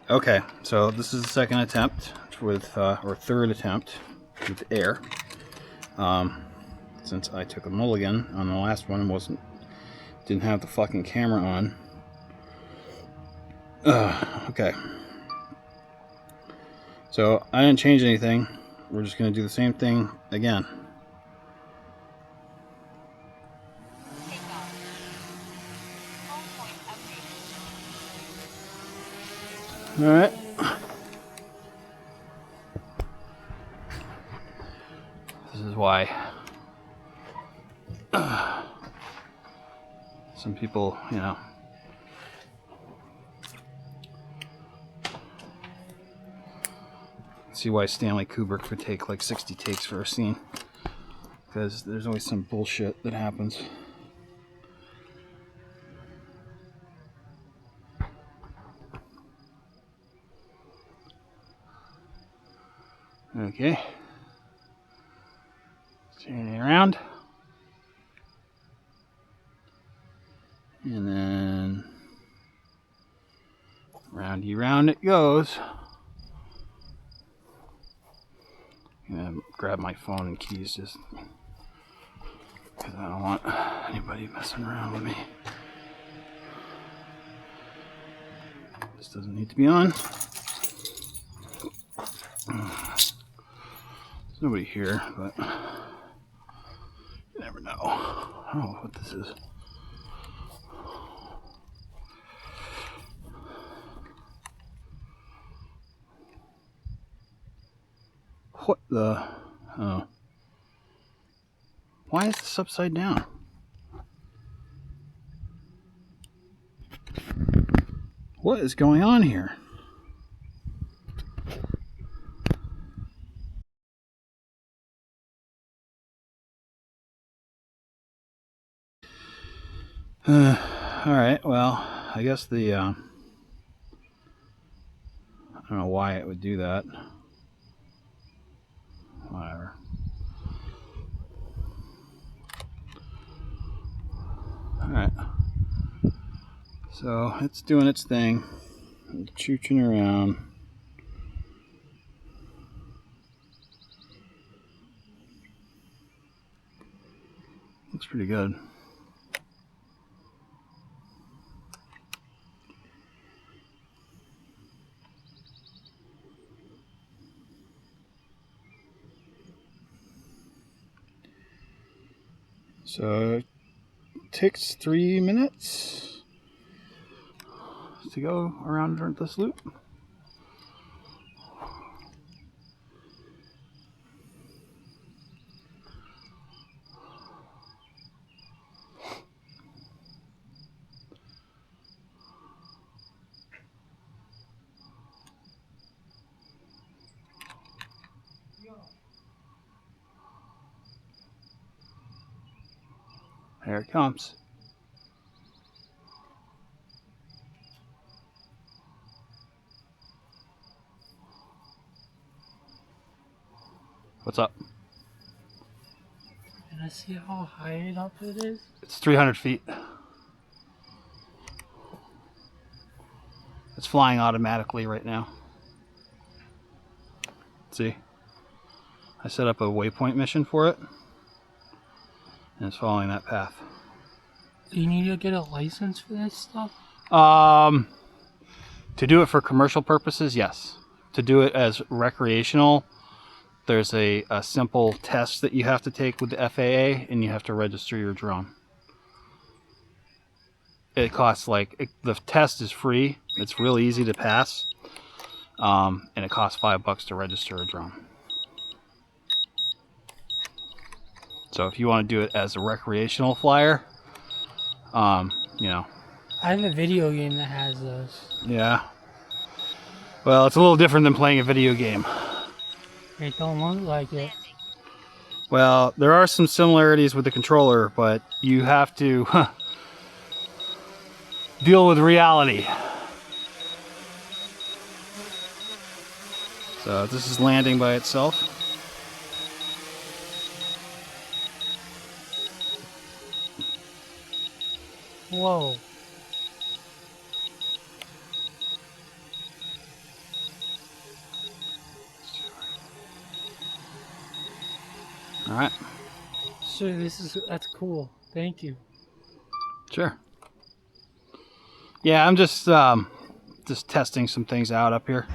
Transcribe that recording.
Okay, so this is the second attempt with, or third attempt with Air. Since I took a mulligan on the last one, didn't have the fucking camera on. Okay. So I didn't change anything. We're just gonna do the same thing again. All right. This is why some people, you know, see why Stanley Kubrick would take like 60 takes for a scene, because there's always some bullshit that happens. Okay. Turn it around. And then roundy round it goes. I'm gonna grab my phone and keys just because I don't want anybody messing around with me. This doesn't need to be on. There's nobody here, but you never know. I don't know what this is. What the? Oh. Why is this upside down? What is going on here? Alright, well, I guess the, I don't know why it would do that. Whatever. Alright. So, it's doing its thing. It's chooching around. Looks pretty good. So it takes 3 minutes to go around this loop. There it comes. What's up? Can I see how high up it is? It's 300 feet. It's flying automatically right now. See? I set up a waypoint mission for it, and it's following that path. Do you need to get a license for this stuff? To do it for commercial purposes, yes. To do it as recreational, there's a simple test that you have to take with the FAA, and you have to register your drone. It costs the test is free. It's really easy to pass, and it costs $5 to register a drone. So if you want to do it as a recreational flyer, you know. I have a video game that has those. Yeah. Well, it's a little different than playing a video game. It don't look like it. Well, there are some similarities with the controller, but you have to deal with reality. So this is landing by itself. Whoa. All right. Sure, that's cool. Thank you. Sure. Yeah, I'm just testing some things out up here.